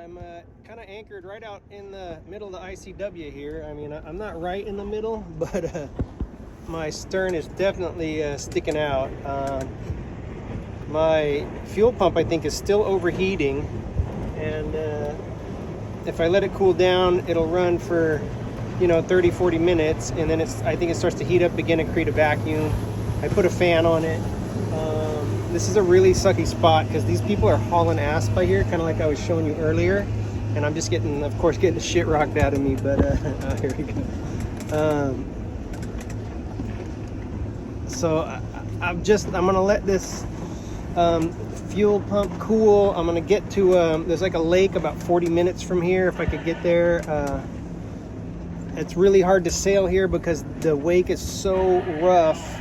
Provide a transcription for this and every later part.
I'm kind of anchored right out in the middle of the ICW here. I mean, I'm not right in the middle, but my stern is definitely sticking out. My fuel pump, I think, is still overheating, and if I let it cool down, it'll run for 30-40 minutes, and then I think it starts to heat up again and create a vacuum. I put a fan on it. This is a really sucky spot because these people are hauling ass by here, kind of like I was showing you earlier, and I'm just getting the shit rocked out of me, but here we go. So I'm gonna let this fuel pump cool. I'm gonna get to there's like a lake about 40 minutes from here if I could get there. It's really hard to sail here because the wake is so rough.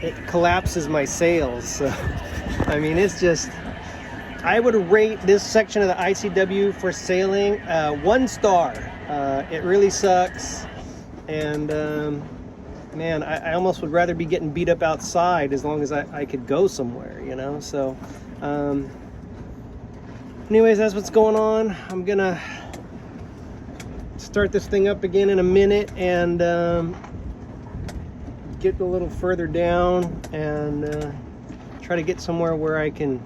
It collapses my sails. So, I mean, it's just, I would rate this section of the ICW for sailing 1 star. It really sucks, and man, I almost would rather be getting beat up outside as long as I could go somewhere, so anyways, that's what's going on. I'm gonna start this thing up again in a minute and get a little further down and try to get somewhere where I can,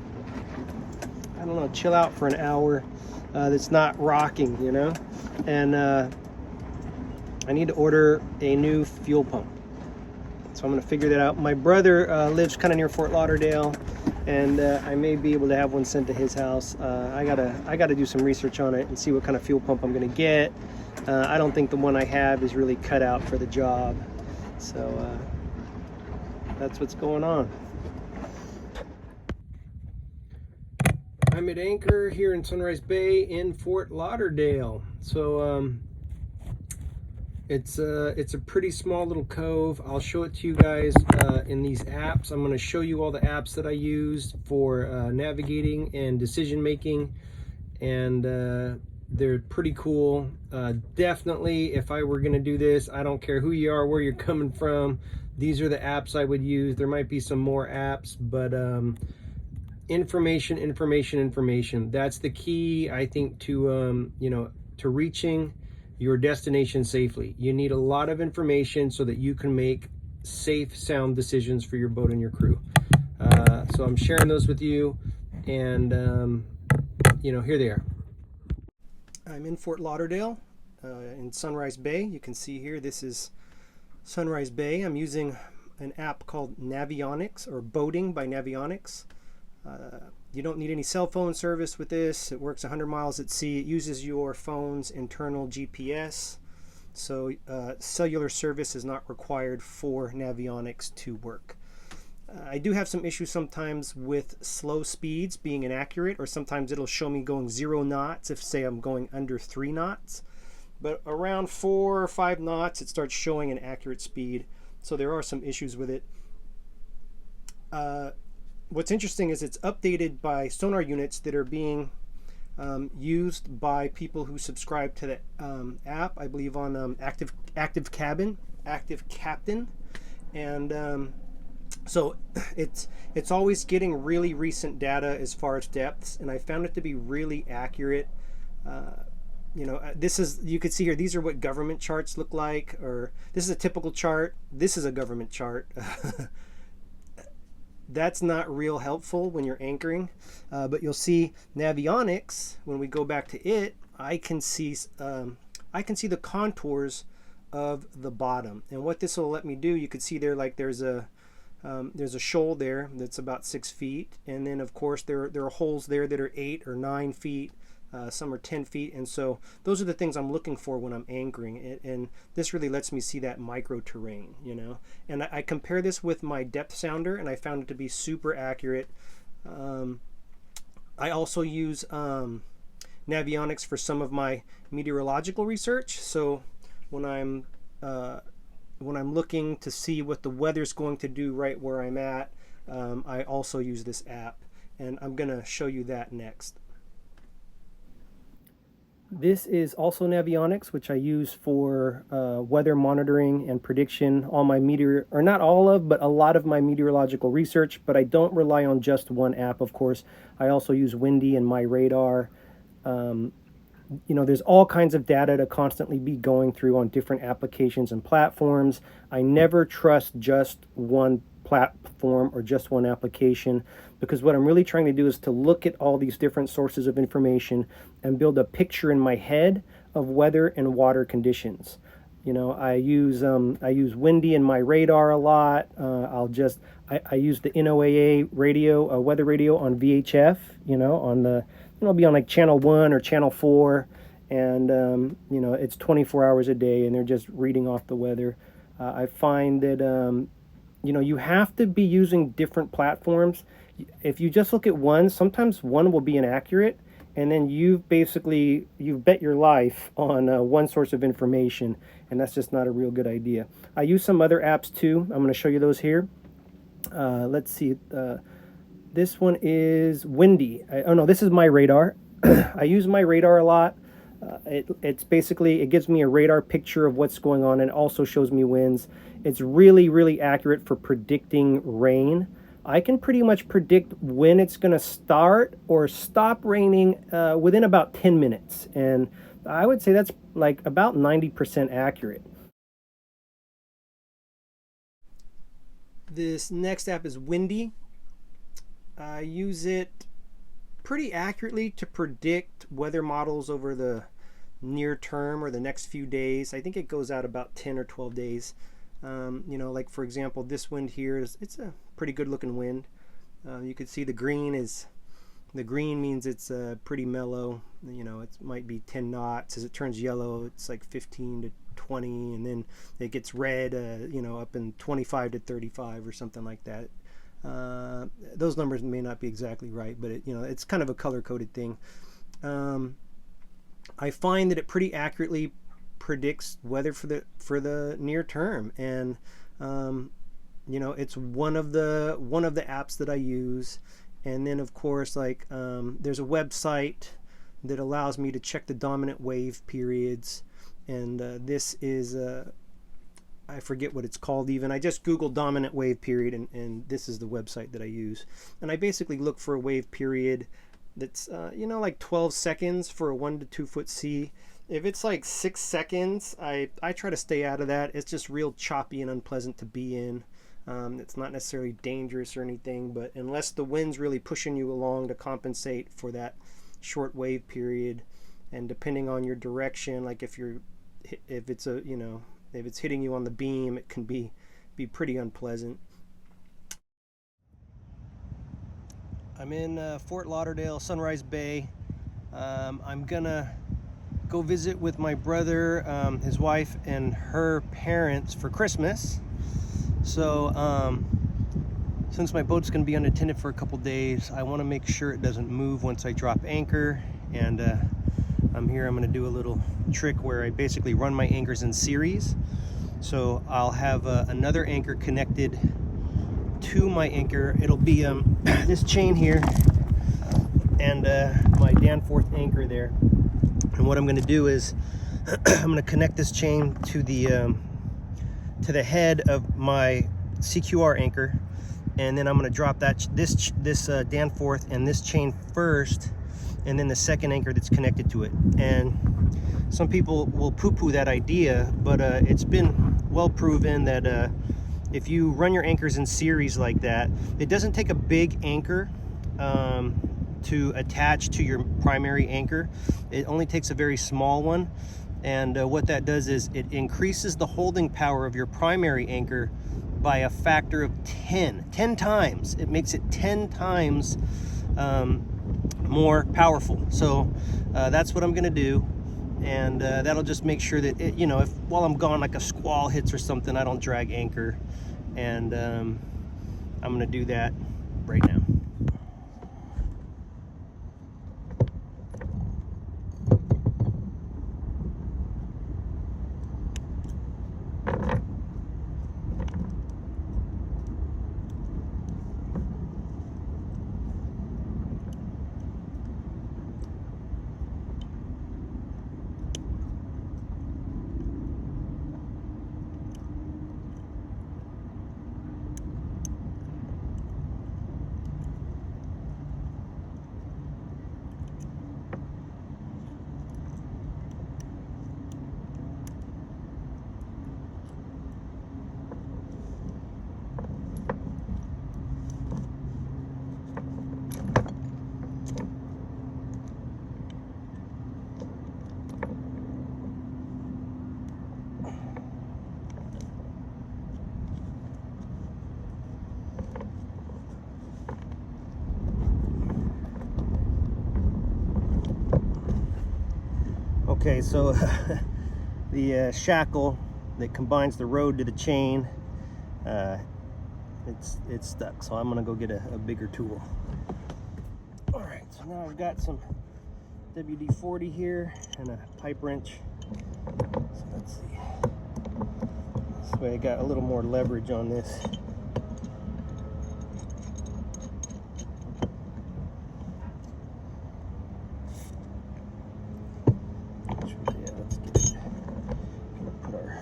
I don't know, chill out for an hour that's not rocking, and I need to order a new fuel pump, so I'm going to figure that out. My brother lives kind of near Fort Lauderdale, and I may be able to have one sent to his house. I gotta do some research on it and see what kind of fuel pump I'm going to get. I don't think the one I have is really cut out for the job. So that's what's going on. I'm at anchor here in Sunrise Bay in Fort Lauderdale. So it's a pretty small little cove. I'll show it to you guys in these apps. I'm going to show you all the apps that I use for navigating and decision making, and they're pretty cool. Definitely, if I were going to do this, I don't care who you are, where you're coming from, these are the apps I would use. There might be some more apps, but information. That's the key, I think, to to reaching your destination safely. You need a lot of information so that you can make safe, sound decisions for your boat and your crew. So I'm sharing those with you, and here they are. I'm in Fort Lauderdale in Sunrise Bay. You can see here, this is Sunrise Bay. I'm using an app called Navionics, or Boating by Navionics. You don't need any cell phone service with this. It works 100 miles at sea. It uses your phone's internal GPS. So cellular service is not required for Navionics to work. I do have some issues sometimes with slow speeds being inaccurate, or sometimes it'll show me going 0 knots if, say, I'm going under 3 knots. But around 4 or 5 knots, it starts showing an accurate speed. So there are some issues with it. What's interesting is it's updated by sonar units that are being used by people who subscribe to the app, I believe on Active Captain, and so it's always getting really recent data as far as depths, and I found it to be really accurate. This is, you could see here, these are what government charts look like, or this is a typical chart. This is a government chart. That's not real helpful when you're anchoring, but you'll see Navionics, when we go back to it, I can see the contours of the bottom, and what this will let me do, you can see there, like there's a shoal there that's about 6 feet, and then of course there are holes there that are 8 or 9 feet. Some are 10 feet, and so those are the things I'm looking for when I'm anchoring, and this really lets me see that micro terrain, and I compare this with my depth sounder, and I found it to be super accurate. I also use Navionics for some of my meteorological research, so when I'm looking to see what the weather's going to do right where I'm at, I also use this app, and I'm gonna show you that next. This is also Navionics, which I use for weather monitoring and prediction. All my meteor, or not all of, but a lot of my meteorological research. But I don't rely on just one app, of course. I also use Windy and My Radar. You know, there's all kinds of data to constantly be going through on different applications and platforms. I never trust just one platform or just one application, because what I'm really trying to do is to look at all these different sources of information and build a picture in my head of weather and water conditions. You know, I use Windy and My Radar a lot. I use the NOAA radio, weather radio on VHF. You know, on the, you know, be on like channel 1 or channel 4, and you know, it's 24 hours a day, and they're just reading off the weather. I find that you know, you have to be using different platforms. If you just look at one, sometimes one will be inaccurate, and then you've bet your life on one source of information, and that's just not a real good idea. I use some other apps too. I'm going to show you those here. Let's see. This one is Windy. Oh no, this is My Radar. I use My Radar a lot. It's basically, it gives me a radar picture of what's going on, and also shows me winds. It's really, really accurate for predicting rain. I can pretty much predict when it's going to start or stop raining within about 10 minutes. And I would say that's like about 90% accurate. This next app is Windy. I use it pretty accurately to predict weather models over the near term or the next few days. I think it goes out about 10 or 12 days. You know, like for example, this wind here it's a pretty good looking wind. You can see the green means it's pretty mellow. You know, it might be 10 knots. As it turns yellow, it's like 15 to 20, and then it gets red, you know, up in 25 to 35 or something like that. Those numbers may not be exactly right, but you know, it's kind of a color-coded thing. I find that it pretty accurately predicts weather for the near term, and you know, it's one of the apps that I use. And then of course, like there's a website that allows me to check the dominant wave periods, and this is I forget what it's called even. I just Googled dominant wave period, and this is the website that I use. And I basically look for a wave period that's you know, like 12 seconds for a 1 to 2 foot sea. If it's like 6 seconds, I try to stay out of that. It's just real choppy and unpleasant to be in. It's not necessarily dangerous or anything, but unless the wind's really pushing you along to compensate for that short wave period, and depending on your direction, like if it's a, you know, if it's hitting you on the beam, it can be pretty unpleasant. I'm in Fort Lauderdale, Sunrise Bay. I'm gonna go visit with my brother, his wife, and her parents for Christmas. So since my boat's gonna be unattended for a couple days, I want to make sure it doesn't move once I drop anchor. And I'm gonna do a little trick where I basically run my anchors in series. So I'll have another anchor connected to my anchor. It'll be this chain here, and my Danforth anchor there. And what I'm going to do is I'm going to connect this chain to the head of my CQR anchor, and then I'm going to drop this Danforth and this chain first, and then the second anchor that's connected to it. And some people will poo-poo that idea, but it's been well proven that if you run your anchors in series like that, it doesn't take a big anchor to attach to your primary anchor. It only takes a very small one, and what that does is it increases the holding power of your primary anchor by a factor of 10 times. It makes it 10 times more powerful. So that's what I'm gonna do, and that'll just make sure that it, you know, if while I'm gone, like a squall hits or something, I don't drag anchor. And I'm gonna do that right now. Okay, so the shackle that combines the road to the chain, it's stuck, so I'm gonna go get a bigger tool. All right, so now I've got some WD-40 here and a pipe wrench. So let's see. This way I got a little more leverage on this. Yeah, let's get it. Gonna put our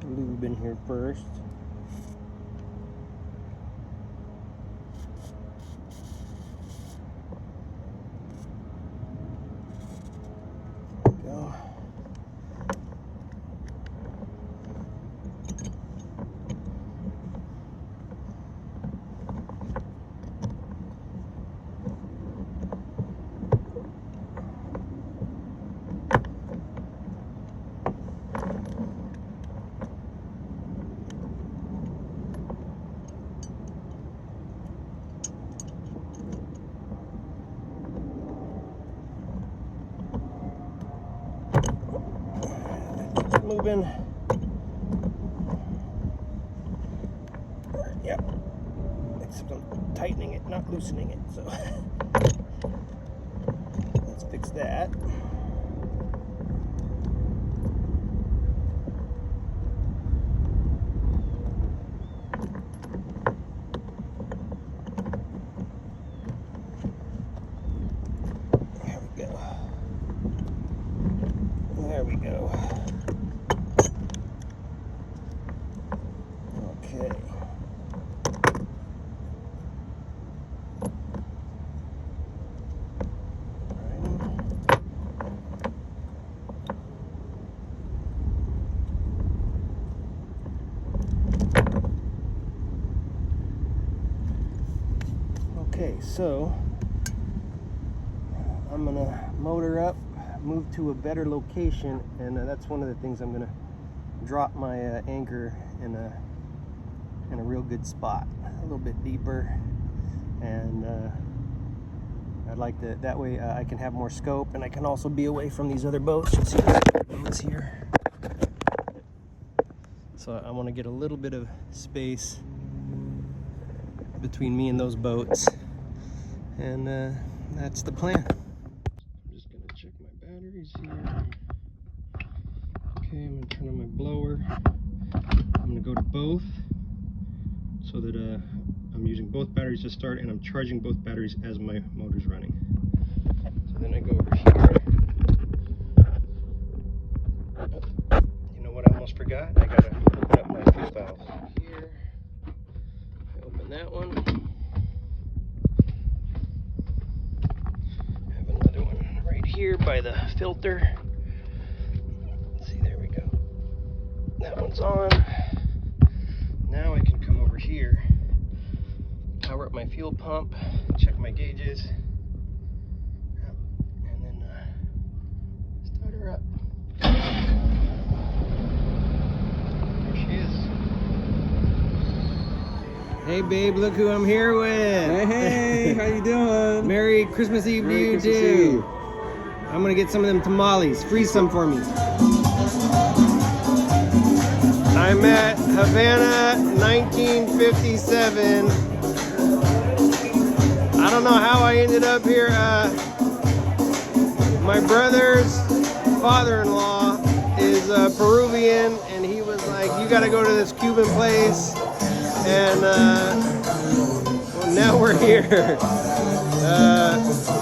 lube in here first. Go. Moving. Yep. Except I'm tightening it, not loosening it. So let's fix that. There we go. There we go. Okay. Okay, so I'm gonna motor up, move to a better location, and that's one of the things I'm gonna drop my anchor in a real good spot, a little bit deeper, and I'd like to, that way I can have more scope, and I can also be away from these other boats. You see these boats here? So I want to get a little bit of space between me and those boats, and that's the plan. I'm just gonna check my batteries here. Okay, I'm gonna turn on my blower. I'm gonna go to both, so that I'm using both batteries to start, and I'm charging both batteries as my motor's running. So then I go over here. Oh, you know what I almost forgot? I gotta open up my fuel valve here. I open that one. I have another one right here by the filter. Let's see, there we go. That one's on. Now I can come over here, power up my fuel pump, check my gauges, and then start her up. There she is. Hey babe, look who I'm here with. Hey, how you doing? Merry Christmas Eve to you Christmas too. Eve. I'm gonna get some of them tamales. Freeze some for me. I'm at Havana, 1957. I don't know how I ended up here. My brother's father-in-law is Peruvian, and he was like, you gotta go to this Cuban place, and well, now we're here.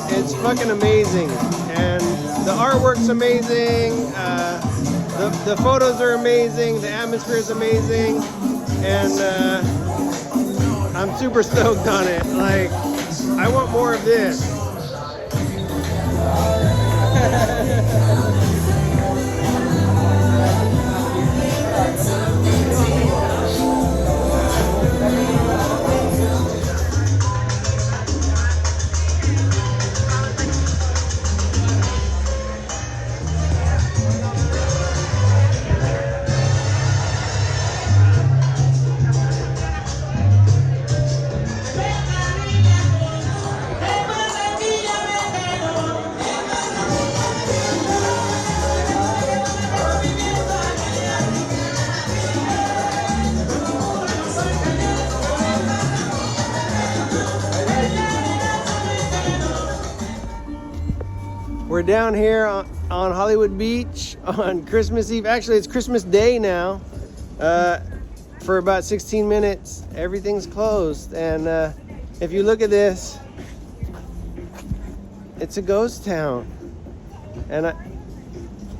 It's fucking amazing, and the artwork's amazing. The photos are amazing, the atmosphere is amazing, and I'm super stoked on it. Like, I want more of this. We're down here on Hollywood Beach on Christmas Eve. Actually, it's Christmas Day now. For about 16 minutes, everything's closed. And if you look at this, it's a ghost town. And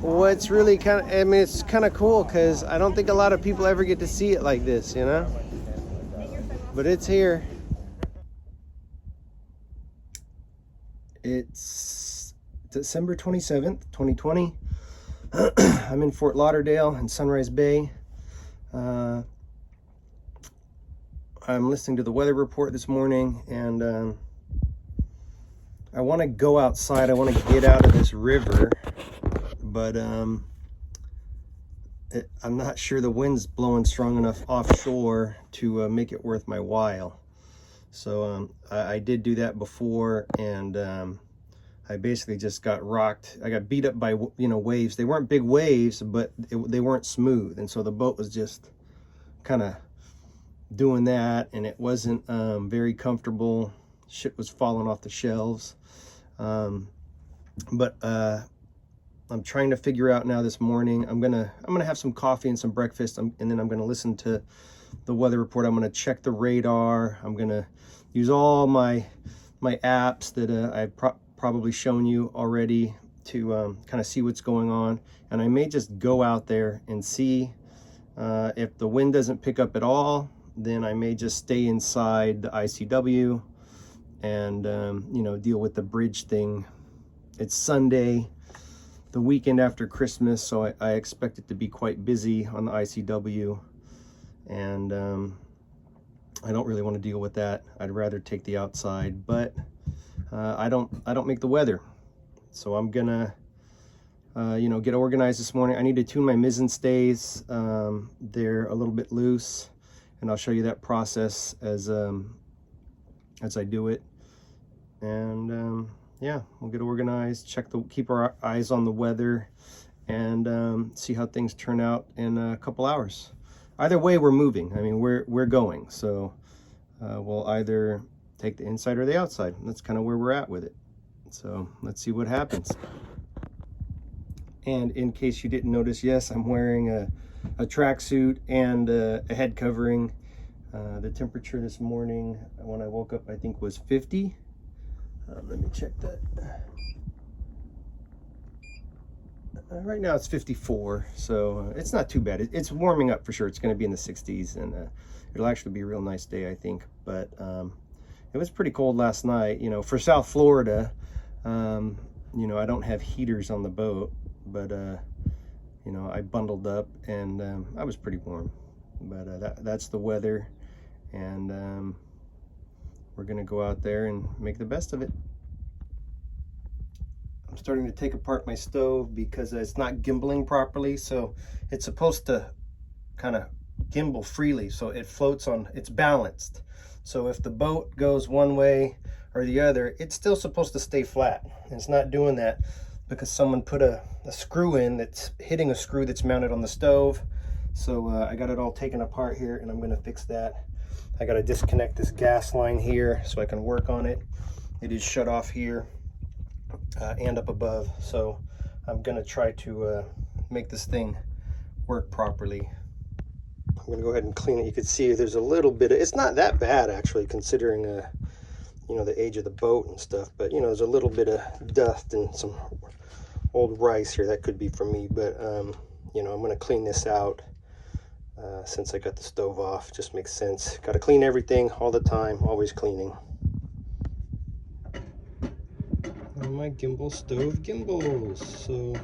what's really it's kind of cool because I don't think a lot of people ever get to see it like this, you know? But it's here. It's December 27th, 2020. I'm in Fort Lauderdale in Sunrise Bay. I'm listening to the weather report this morning, and I want to go outside. I want to get out of this river, but I'm not sure the wind's blowing strong enough offshore to make it worth my while. So I did do that before, and I basically just got rocked. I got beat up by waves. They weren't big waves, but they weren't smooth, and so the boat was just kind of doing that, and it wasn't very comfortable. Shit was falling off the shelves. But I'm trying to figure out now this morning. I'm gonna have some coffee and some breakfast, and then I'm gonna listen to the weather report. I'm gonna check the radar. I'm gonna use all my apps that I've probably shown you already to kind of see what's going on. And I may just go out there and see if the wind doesn't pick up at all. Then I may just stay inside the ICW and deal with the bridge thing. It's Sunday, the weekend after Christmas, so I expect it to be quite busy on the ICW, and I don't really want to deal with that. I'd rather take the outside, but I don't make the weather, so I'm gonna get organized this morning. I need to tune my mizzen stays. They're a little bit loose, and I'll show you that process as I do it. And yeah, we'll get organized, keep our eyes on the weather, and see how things turn out in a couple hours. Either way, we're moving. I mean, we're going, so we'll either take the inside or the outside. That's kind of where we're at with it. So let's see what happens. And in case you didn't notice, yes, I'm wearing a tracksuit and a head covering. The temperature this morning when I woke up, I think, was 50. Let me check that. Right now it's 54, so it's not too bad. It's warming up for sure. It's going to be in the 60s, and it'll actually be a real nice day, I think. But it was pretty cold last night. For South Florida, I don't have heaters on the boat, but I bundled up, and I was pretty warm. But that's the weather, and we're gonna go out there and make the best of it. I'm starting to take apart my stove because it's not gimbaling properly, so it's supposed to kind of gimbal freely, so it floats on, it's balanced. So if the boat goes one way or the other, it's still supposed to stay flat. And it's not doing that because someone put a screw in that's hitting a screw that's mounted on the stove. So I got it all taken apart here, and I'm gonna fix that. I got to disconnect this gas line here so I can work on it. It is shut off here and up above, so I'm going to try to make this thing work properly. I'm going to go ahead and clean it. You can see there's a little bit of, it's not that bad actually, considering the age of the boat and stuff, but there's a little bit of dust and some old rice here. That could be from me, but I'm going to clean this out. Since I got the stove off, just makes sense. Got to clean everything all the time, always cleaning. Oh, my gimbal stove gimbals. So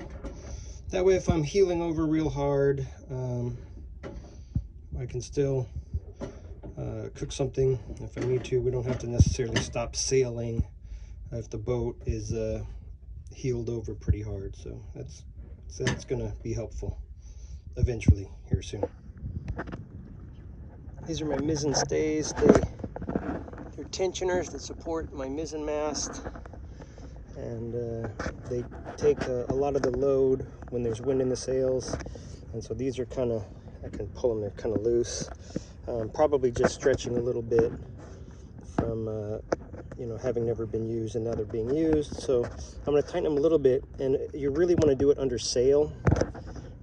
that way, if I'm heeling over real hard, I can still cook something if I need to. We don't have to necessarily stop sailing if the boat is heeled over pretty hard. So that's gonna be helpful eventually here soon. These are my mizzen stays. They're tensioners that support my mizzen mast, and they take a lot of the load when there's wind in the sails. And so these are kind of, I can pull them, they're kind of loose. Probably just stretching a little bit from you know, having never been used and now they're being used. So I'm going to tighten them a little bit, and you really want to do it under sail.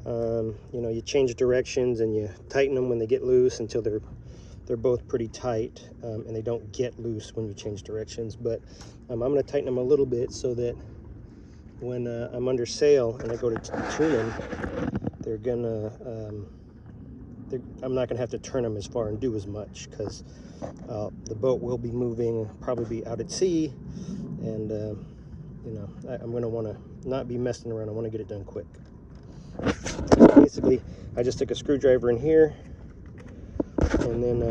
You know, you change directions and you tighten them when they get loose until they're both pretty tight, and they don't get loose when you change directions. But I'm going to tighten them a little bit so that when I'm under sail and I go to tune them, they're gonna I'm not gonna have to turn them as far and do as much, because the boat will be moving, probably be out at sea, and you know, I'm gonna want to not be messing around. I want to get it done quick. Basically, I just took a screwdriver in here, and then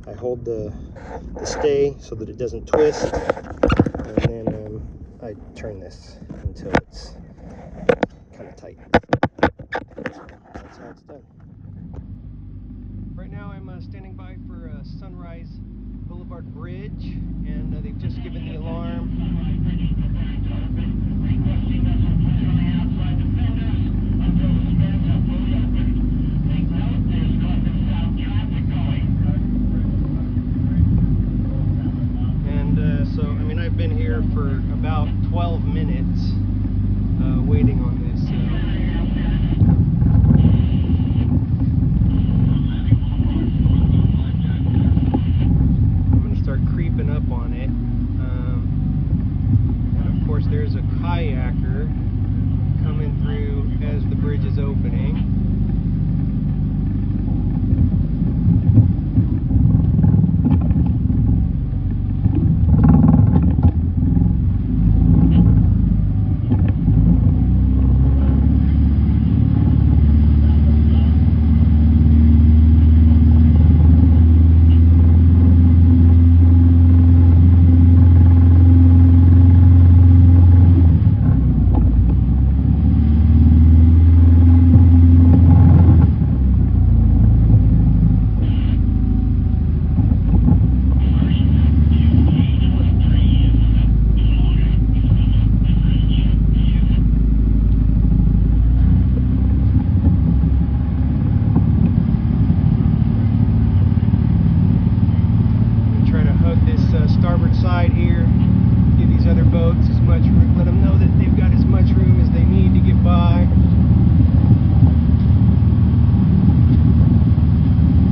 I hold the stay so that it doesn't twist, and then I turn this until it's kind of tight. That's how it's done. Right now I'm standing by for Sunrise Boulevard Bridge, and they've just given the alarm. And so, I mean, I've been here for about 12 minutes waiting on this. I'm going to start creeping up on it. And of course, there's a kayaker coming through as the bridge is opening. Starboard side here, give these other boats as much room, let them know that they've got as much room as they need to get by.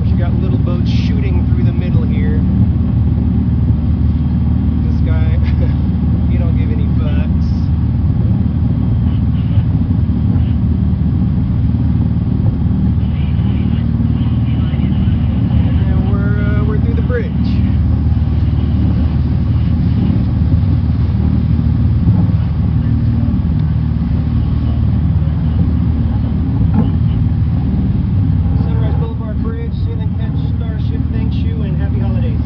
You got little boats shooting through the middle here. This guy, he don't give any fucks. And we're through the bridge. Starship, thanks you, and happy holidays.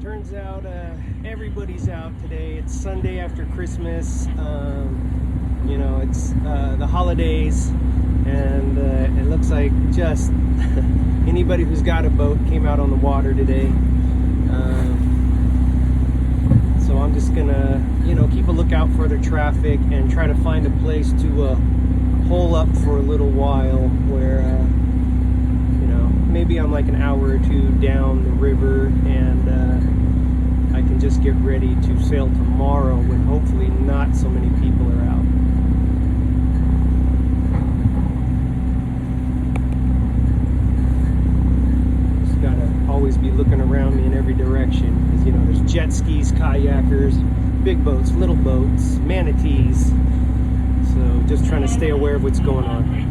Turns out everybody's out today. It's Sunday after Christmas. You know, it's the holidays, and it looks like just anybody who's got a boat came out on the water today. So I'm just gonna, you know, keep a lookout for the traffic and try to find a place to hole up for a little while where, you know, maybe I'm like an hour or two down the river, and I can just get ready to sail tomorrow when hopefully not so many people are out. Always be looking around me in every direction, because, you know, there's jet skis, kayakers, big boats, little boats, manatees. So just trying to stay aware of what's going on.